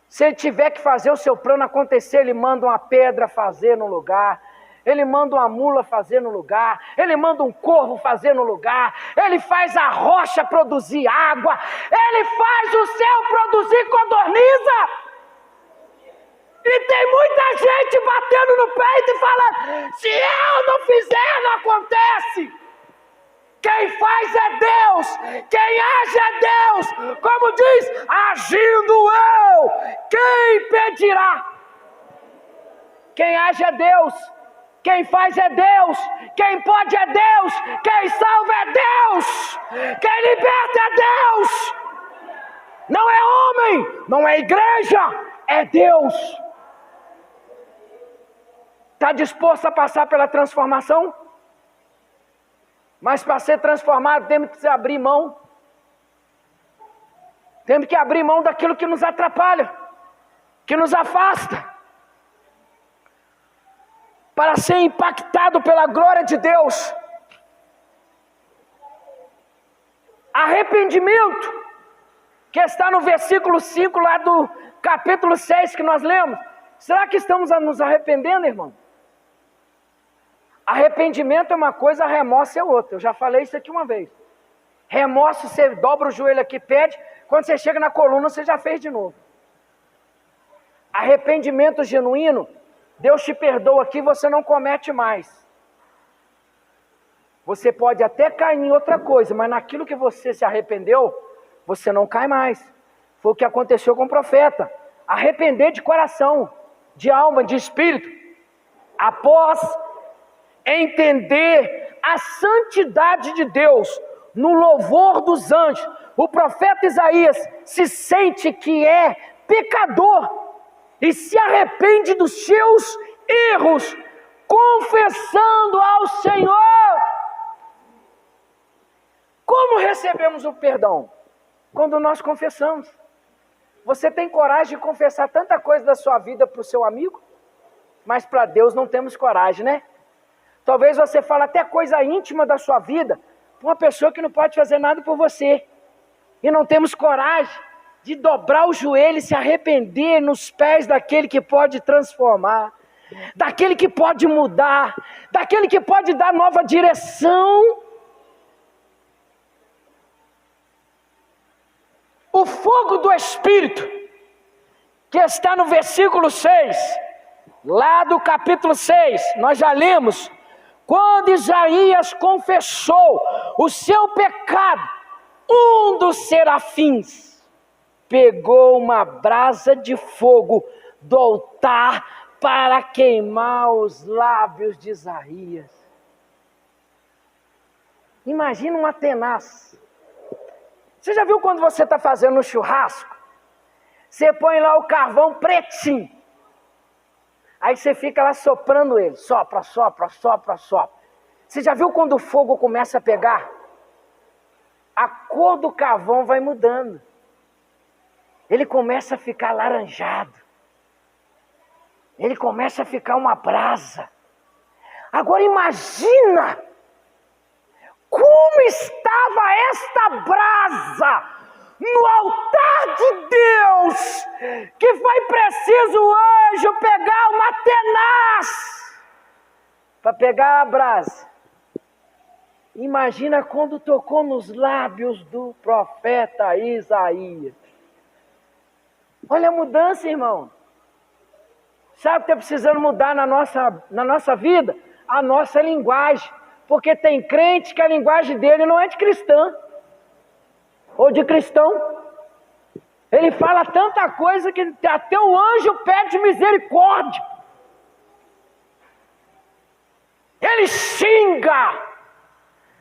Se Ele tiver que fazer o seu plano acontecer, Ele manda uma pedra fazer no lugar. Ele manda uma mula fazer no lugar. Ele manda um corvo fazer no lugar. Ele faz a rocha produzir água. Ele faz o céu produzir codorniza. E tem muita gente batendo no peito e falando, se eu não fizer, não acontece. Quem faz é Deus, quem age é Deus. Como diz, agindo eu, quem pedirá? Quem age é Deus, quem faz é Deus, quem pode é Deus, quem salva é Deus, quem liberta é Deus. Não é homem, não é igreja, é Deus. Está disposto a passar pela transformação? Mas para ser transformado, temos que abrir mão. Temos que abrir mão daquilo que nos atrapalha, que nos afasta. Para ser impactado pela glória de Deus. Arrependimento, que está no versículo 5 lá do capítulo 6 que nós lemos. Será que estamos nos arrependendo, irmão? Arrependimento é uma coisa, remorso é outra. Eu já falei isso aqui uma vez. Remorso, você dobra o joelho aqui, pede. Quando você chega na coluna, você já fez de novo. Arrependimento genuíno, Deus te perdoa aqui, você não comete mais. Você pode até cair em outra coisa, mas naquilo que você se arrependeu, você não cai mais. Foi o que aconteceu com o profeta. Arrepender de coração, de alma, de espírito. Após entender a santidade de Deus no louvor dos anjos, o profeta Isaías se sente que é pecador e se arrepende dos seus erros, confessando ao Senhor. Como recebemos o perdão? Quando nós confessamos. Você tem coragem de confessar tanta coisa da sua vida para o seu amigo? Mas para Deus não temos coragem, né? Talvez você fale até coisa íntima da sua vida para uma pessoa que não pode fazer nada por você. E não temos coragem de dobrar o joelho e se arrepender nos pés daquele que pode transformar, daquele que pode mudar, daquele que pode dar nova direção. O fogo do Espírito, que está no versículo 6, lá do capítulo 6, nós já lemos. Quando Isaías confessou o seu pecado, um dos serafins pegou uma brasa de fogo do altar para queimar os lábios de Isaías. Imagina uma tenaz. Você já viu quando você está fazendo um churrasco? Você põe lá o carvão pretinho. Aí você fica lá soprando ele, sopra, sopra, sopra, sopra. Você já viu quando o fogo começa a pegar? A cor do carvão vai mudando. Ele começa a ficar alaranjado. Ele começa a ficar uma brasa. Agora imagina como estava esta brasa no altar de Deus, que foi preciso o anjo pegar uma tenaz para pegar a brasa. Imagina quando tocou nos lábios do profeta Isaías. Olha a mudança, irmão. Sabe o que está precisando mudar na nossa vida? A nossa linguagem. Porque tem crente que a linguagem dele não é de cristã. Ou de cristão. Ele fala tanta coisa que até o anjo pede misericórdia. Ele xinga.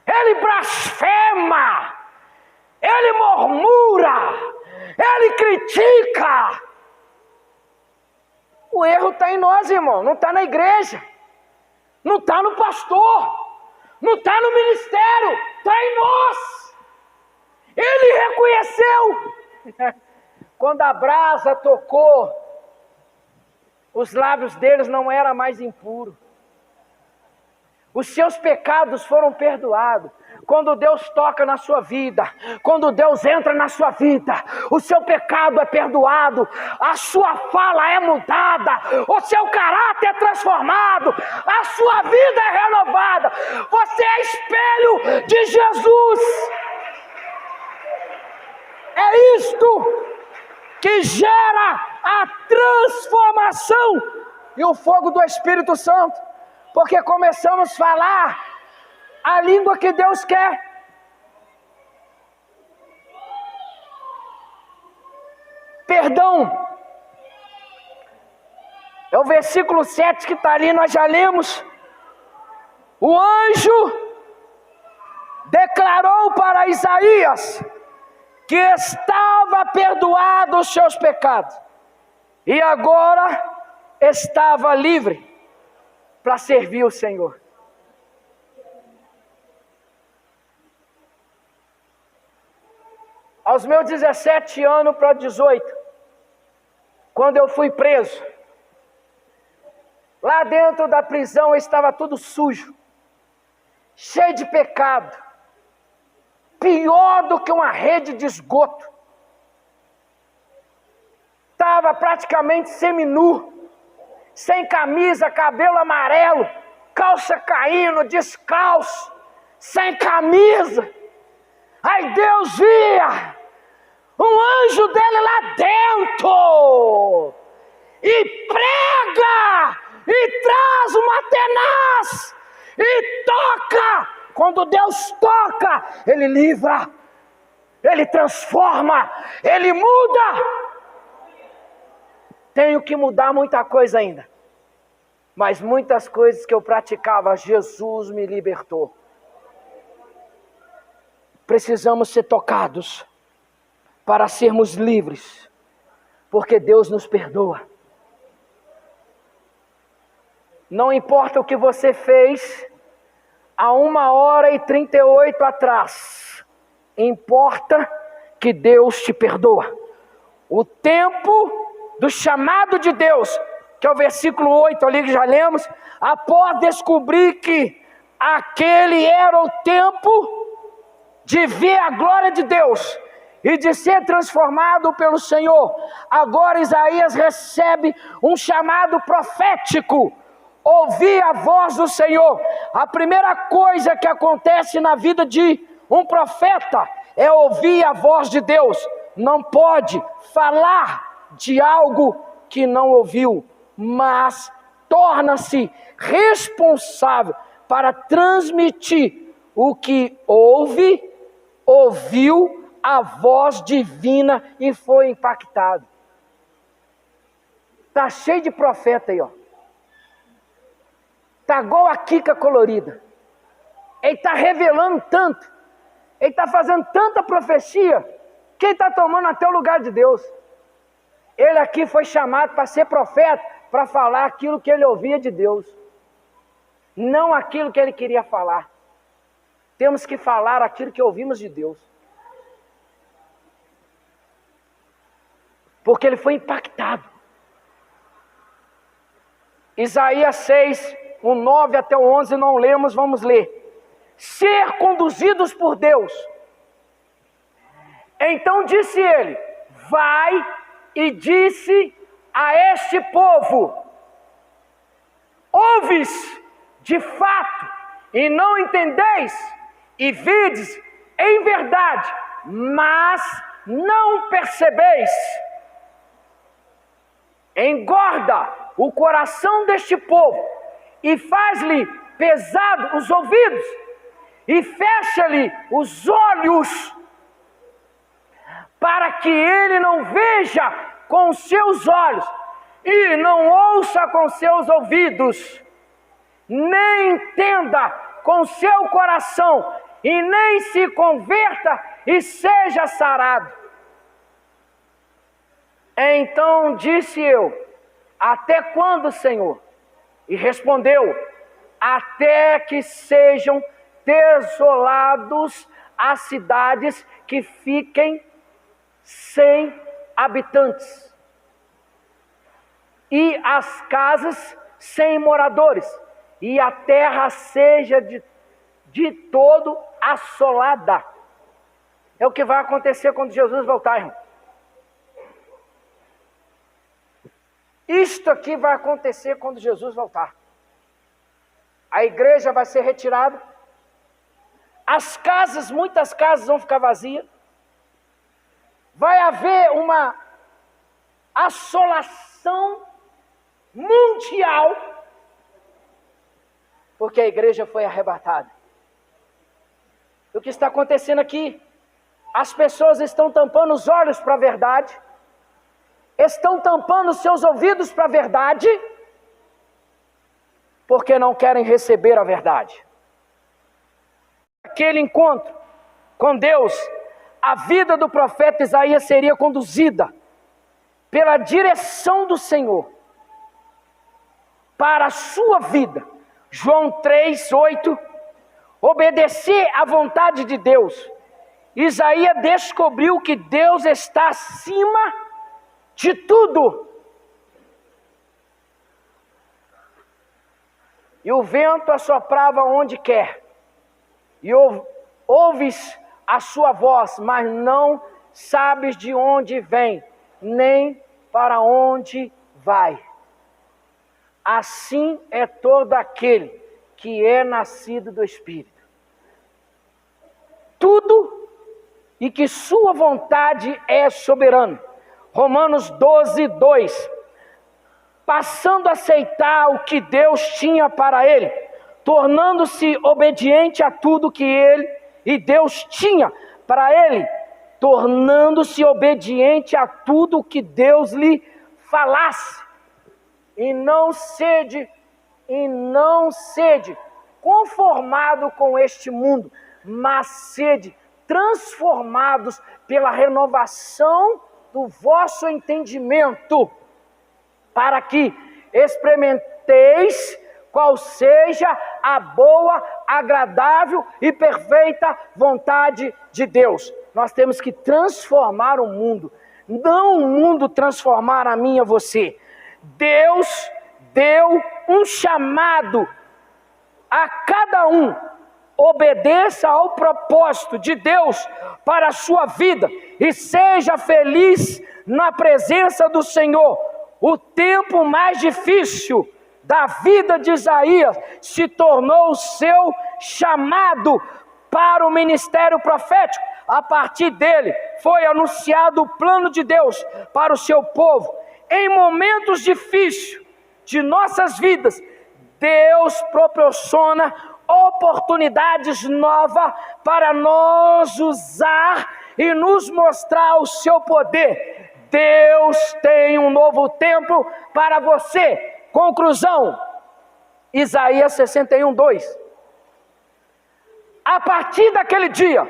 Ele blasfema. Ele murmura. Ele critica. O erro está em nós, irmão. Não está na igreja. Não está no pastor, não está no ministério, está em nós. Ele reconheceu. Quando a brasa tocou, os lábios deles não eram mais impuros. Os seus pecados foram perdoados. Quando Deus toca na sua vida, quando Deus entra na sua vida, o seu pecado é perdoado, a sua fala é mudada, o seu caráter é transformado, a sua vida é renovada. Você é espelho de Jesus. É isto que gera a transformação e o fogo do Espírito Santo, porque começamos a falar a língua que Deus quer. Perdão. É o versículo 7 que está ali, nós já lemos. O anjo declarou para Isaías que estava perdoado os seus pecados. E agora estava livre para servir o Senhor. Aos meus 17 anos para 18, quando eu fui preso, lá dentro da prisão estava tudo sujo, cheio de pecado, pior do que uma rede de esgoto. Estava praticamente seminu, sem camisa, cabelo amarelo, calça caindo, descalço, sem camisa. Aí Deus via um anjo dele lá dentro e prega e traz uma tenaz e toca. Quando Deus toca, Ele livra, Ele transforma, Ele muda. Tenho que mudar muita coisa ainda, mas muitas coisas que eu praticava, Jesus me libertou. Precisamos ser tocados para sermos livres, porque Deus nos perdoa. Não importa o que você fez há 1h38 atrás, importa que Deus te perdoa. O tempo do chamado de Deus, que é o versículo 8 ali que já lemos, após descobrir que aquele era o tempo de ver a glória de Deus e de ser transformado pelo Senhor, agora Isaías recebe um chamado profético, ouvir a voz do Senhor. A primeira coisa que acontece na vida de um profeta é ouvir a voz de Deus. Não pode falar de algo que não ouviu, mas torna-se responsável para transmitir o que ouviu a voz divina e foi impactado. Está cheio de profeta aí, ó. Está igual a Kika colorida. Ele está revelando tanto, ele está fazendo tanta profecia, que ele está tomando até o lugar de Deus. Ele aqui foi chamado para ser profeta, para falar aquilo que ele ouvia de Deus, não aquilo que ele queria falar. Temos que falar aquilo que ouvimos de Deus, porque ele foi impactado. Isaías 6, o 9 até o 11 não lemos, vamos ler. Ser conduzidos por Deus. Então disse ele: vai e disse a este povo: ouves de fato e não entendeis, e vides em verdade, mas não percebeis. Engorda o coração deste povo e faz-lhe pesado os ouvidos e fecha-lhe os olhos, para que ele não veja com os seus olhos e não ouça com seus ouvidos, nem entenda com seu coração e nem se converta e seja sarado. Então disse eu: até quando, Senhor? E respondeu: até que sejam desolados as cidades que fiquem sem habitantes, e as casas sem moradores, e a terra seja de todo assolada. É o que vai acontecer quando Jesus voltar, irmão. Isto aqui vai acontecer quando Jesus voltar. A igreja vai ser retirada, as casas, muitas casas vão ficar vazias, vai haver uma assolação mundial, porque a igreja foi arrebatada. O que está acontecendo aqui? As pessoas estão tampando os olhos para a verdade, estão tampando os seus ouvidos para a verdade, porque não querem receber a verdade. Aquele encontro com Deus, a vida do profeta Isaías seria conduzida pela direção do Senhor para a sua vida. João 3:8, obedecer à vontade de Deus. Isaías descobriu que Deus está acima de tudo. E o vento assoprava onde quer, e ouves a sua voz, mas não sabes de onde vem, nem para onde vai. Assim é todo aquele que é nascido do Espírito. Tudo e que sua vontade é soberana. Romanos 12:2. Passando a aceitar o que Deus tinha para ele, tornando-se obediente a tudo que ele e Deus tinha para ele, tornando-se obediente a tudo que Deus lhe falasse. E não sede conformado com este mundo, mas sede transformados pela renovação do vosso entendimento, para que experimenteis qual seja a boa, agradável e perfeita vontade de Deus. Nós temos que transformar o mundo, não o mundo transformar a mim e a você. Deus deu um chamado a cada um. Obedeça ao propósito de Deus para a sua vida e seja feliz na presença do Senhor. O tempo mais difícil da vida de Isaías se tornou o seu chamado para o ministério profético. A partir dele foi anunciado o plano de Deus para o seu povo. Em momentos difíceis de nossas vidas, Deus proporciona oportunidades novas para nós usar e nos mostrar o seu poder. Deus tem um novo tempo para você. Conclusão, Isaías 61:2. A partir daquele dia,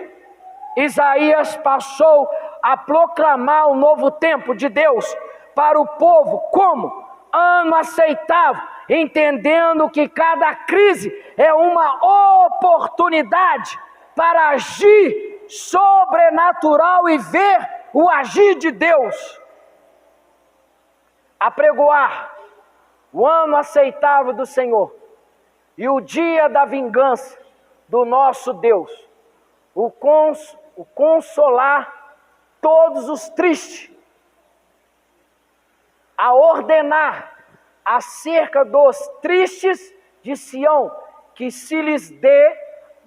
Isaías passou a proclamar o novo tempo de Deus para o povo como ano aceitável, entendendo que cada crise é uma oportunidade para agir sobrenatural e ver o agir de Deus. Apregoar o ano aceitável do Senhor e o dia da vingança do nosso Deus, o consolar todos os tristes, a ordenar acerca dos tristes de Sião, que se lhes dê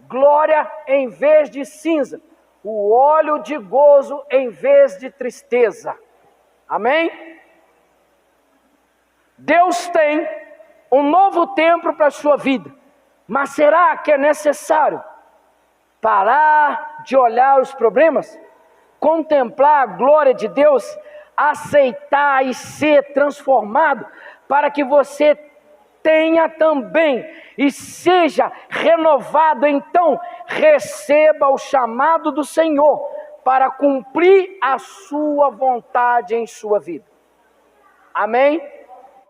glória em vez de cinza, o óleo de gozo em vez de tristeza. Amém? Deus tem um novo tempo para a sua vida, mas será que é necessário parar de olhar os problemas, contemplar a glória de Deus, aceitar e ser transformado, para que você tenha também e seja renovado? Então receba o chamado do Senhor para cumprir a sua vontade em sua vida. Amém?